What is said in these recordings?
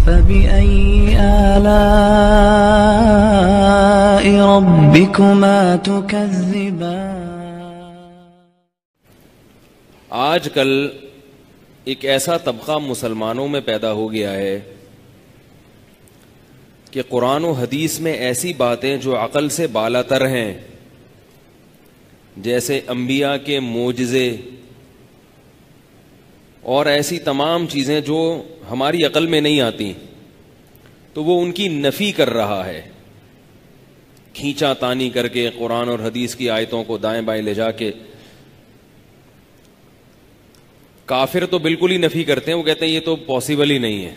فبأي آلاء ربكما تكذبان۔ آج کل ایک ایسا طبقہ مسلمانوں میں پیدا ہو گیا ہے کہ قرآن و حدیث میں ایسی باتیں جو عقل سے بالا تر ہیں، جیسے انبیاء کے معجزے اور ایسی تمام چیزیں جو ہماری عقل میں نہیں آتی، تو وہ ان کی نفی کر رہا ہے، کھینچا تانی کر کے قرآن اور حدیث کی آیتوں کو دائیں بائیں لے جا کے۔ کافر تو بالکل ہی نفی کرتے ہیں، وہ کہتے ہیں یہ تو پاسبل ہی نہیں ہے،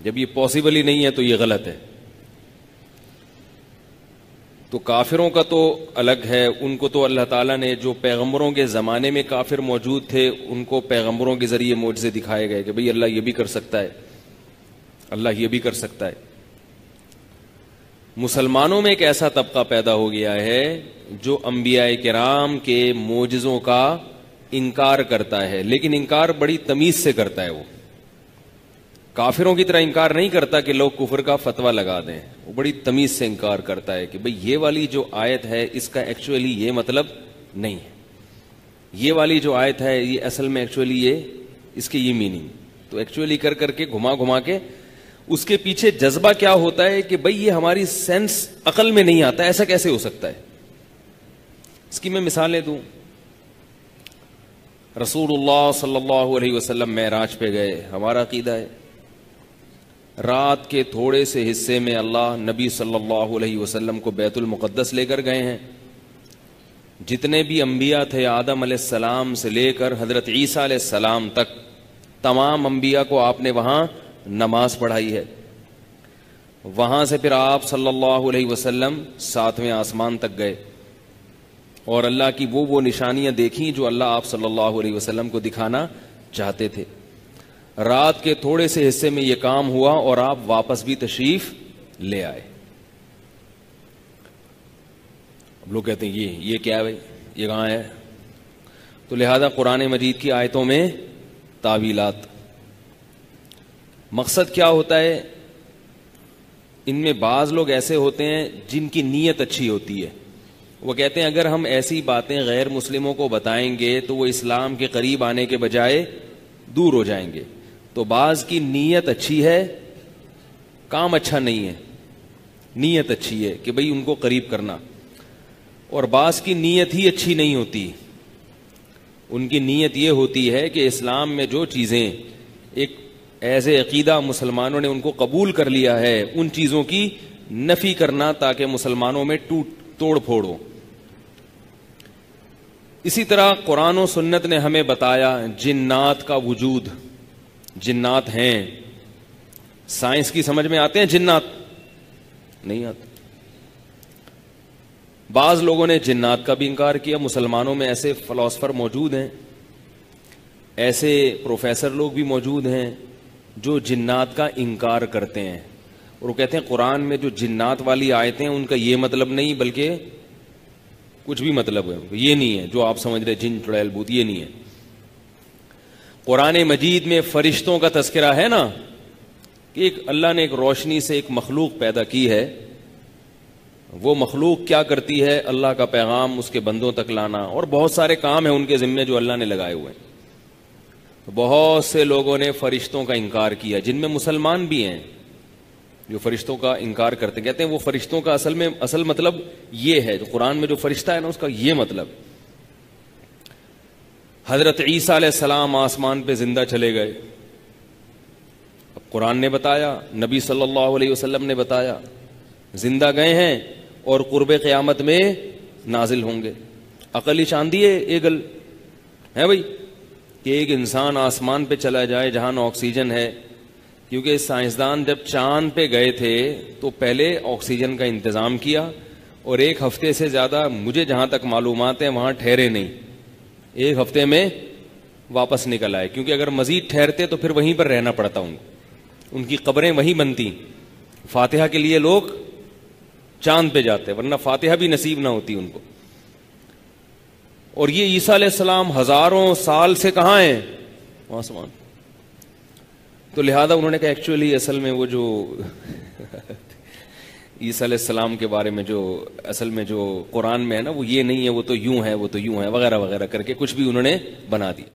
جب یہ پاسبل ہی نہیں ہے تو یہ غلط ہے۔ تو کافروں کا تو الگ ہے، ان کو تو اللہ تعالیٰ نے جو پیغمبروں کے زمانے میں کافر موجود تھے ان کو پیغمبروں کے ذریعے معجزے دکھائے گئے کہ بھئی اللہ یہ بھی کر سکتا ہے، اللہ یہ بھی کر سکتا ہے۔ مسلمانوں میں ایک ایسا طبقہ پیدا ہو گیا ہے جو انبیاء کرام کے معجزوں کا انکار کرتا ہے، لیکن انکار بڑی تمیز سے کرتا ہے۔ وہ کافروں کی طرح انکار نہیں کرتا کہ لوگ کفر کا فتویٰ لگا دیں، وہ بڑی تمیز سے انکار کرتا ہے کہ بھئی یہ والی جو آیت ہے اس کا ایکچولی یہ مطلب نہیں ہے، یہ والی جو آیت ہے یہ اصل میں ایکچولی یہ اس کی یہ میننگ، تو ایکچولی کر کر کے گھما گھما کے اس کے پیچھے جذبہ کیا ہوتا ہے کہ بھئی یہ ہماری سینس عقل میں نہیں آتا، ایسا کیسے ہو سکتا ہے۔ اس کی میں مثالیں دوں۔ رسول اللہ صلی اللہ علیہ وسلم معراج پہ گئے، ہمارا عقیدہ ہے رات کے تھوڑے سے حصے میں اللہ نبی صلی اللہ علیہ وسلم کو بیت المقدس لے کر گئے ہیں۔ جتنے بھی انبیاء تھے آدم علیہ السلام سے لے کر حضرت عیسیٰ علیہ السلام تک، تمام انبیاء کو آپ نے وہاں نماز پڑھائی ہے۔ وہاں سے پھر آپ صلی اللہ علیہ وسلم 7ویں آسمان تک گئے اور اللہ کی وہ نشانیاں دیکھیں جو اللہ آپ صلی اللہ علیہ وسلم کو دکھانا چاہتے تھے۔ رات کے تھوڑے سے حصے میں یہ کام ہوا اور آپ واپس بھی تشریف لے آئے۔ اب لوگ کہتے ہیں یہ کیا ہے بھائی، یہ کہاں ہے؟ تو لہذا قرآن مجید کی آیتوں میں تعویلات۔ مقصد کیا ہوتا ہے؟ ان میں بعض لوگ ایسے ہوتے ہیں جن کی نیت اچھی ہوتی ہے، وہ کہتے ہیں اگر ہم ایسی باتیں غیر مسلموں کو بتائیں گے تو وہ اسلام کے قریب آنے کے بجائے دور ہو جائیں گے۔ تو بعض کی نیت اچھی ہے، کام اچھا نہیں ہے، نیت اچھی ہے کہ بھئی ان کو قریب کرنا، اور بعض کی نیت ہی اچھی نہیں ہوتی، ان کی نیت یہ ہوتی ہے کہ اسلام میں جو چیزیں ایک ایز اے عقیدہ مسلمانوں نے ان کو قبول کر لیا ہے ان چیزوں کی نفی کرنا تاکہ مسلمانوں میں توڑ پھوڑ ہو۔ اسی طرح قرآن و سنت نے ہمیں بتایا جنات کا وجود، جنات ہیں۔ سائنس کی سمجھ میں آتے ہیں جنات؟ نہیں آتے۔ بعض لوگوں نے جنات کا بھی انکار کیا۔ مسلمانوں میں ایسے فلاسفر موجود ہیں، ایسے پروفیسر لوگ بھی موجود ہیں جو جنات کا انکار کرتے ہیں، اور وہ کہتے ہیں قرآن میں جو جنات والی آیتیں ان کا یہ مطلب نہیں بلکہ کچھ بھی مطلب ہے، یہ نہیں ہے جو آپ سمجھ رہے جن چڑیل بھوت، یہ نہیں ہے۔ قرآن مجید میں فرشتوں کا تذکرہ ہے نا، کہ ایک اللہ نے ایک روشنی سے ایک مخلوق پیدا کی ہے، وہ مخلوق کیا کرتی ہے؟ اللہ کا پیغام اس کے بندوں تک لانا، اور بہت سارے کام ہیں ان کے ذمے جو اللہ نے لگائے ہوئے ہیں۔ بہت سے لوگوں نے فرشتوں کا انکار کیا، جن میں مسلمان بھی ہیں جو فرشتوں کا انکار کرتے، کہتے ہیں وہ فرشتوں کا اصل مطلب یہ ہے، جو قرآن میں جو فرشتہ ہے نا اس کا یہ مطلب۔ حضرت عیسیٰ علیہ السلام آسمان پہ زندہ چلے گئے، اب قرآن نے بتایا، نبی صلی اللہ علیہ وسلم نے بتایا، زندہ گئے ہیں اور قرب قیامت میں نازل ہوں گے۔ عقل ہی چاندی ہے ایگل ہے بھائی کہ ایک انسان آسمان پہ چلا جائے جہاں آکسیجن ہے، کیونکہ سائنسدان جب چاند پہ گئے تھے تو پہلے آکسیجن کا انتظام کیا، اور 1 ہفتے سے زیادہ مجھے جہاں تک معلومات ہیں وہاں ٹھہرے نہیں، 1 ہفتے میں واپس نکل آئے، کیونکہ اگر مزید ٹھہرتے تو پھر وہیں پر رہنا پڑتا، ان کی قبریں وہیں بنتی۔ فاتحہ کے لیے لوگ چاند پہ جاتے، ورنہ فاتحہ بھی نصیب نہ ہوتی ان کو۔ اور یہ عیسیٰ علیہ السلام ہزاروں سال سے کہاں ہیں؟ آسمان۔ تو لہذا انہوں نے کہا ایکچولی اصل میں وہ جو عیسیٰ علیہ السلام کے بارے میں جو اصل میں جو قرآن میں ہے نا وہ یہ نہیں ہے، وہ تو یوں ہے، وہ تو یوں ہے، وغیرہ وغیرہ کر کے کچھ بھی انہوں نے بنا دیا.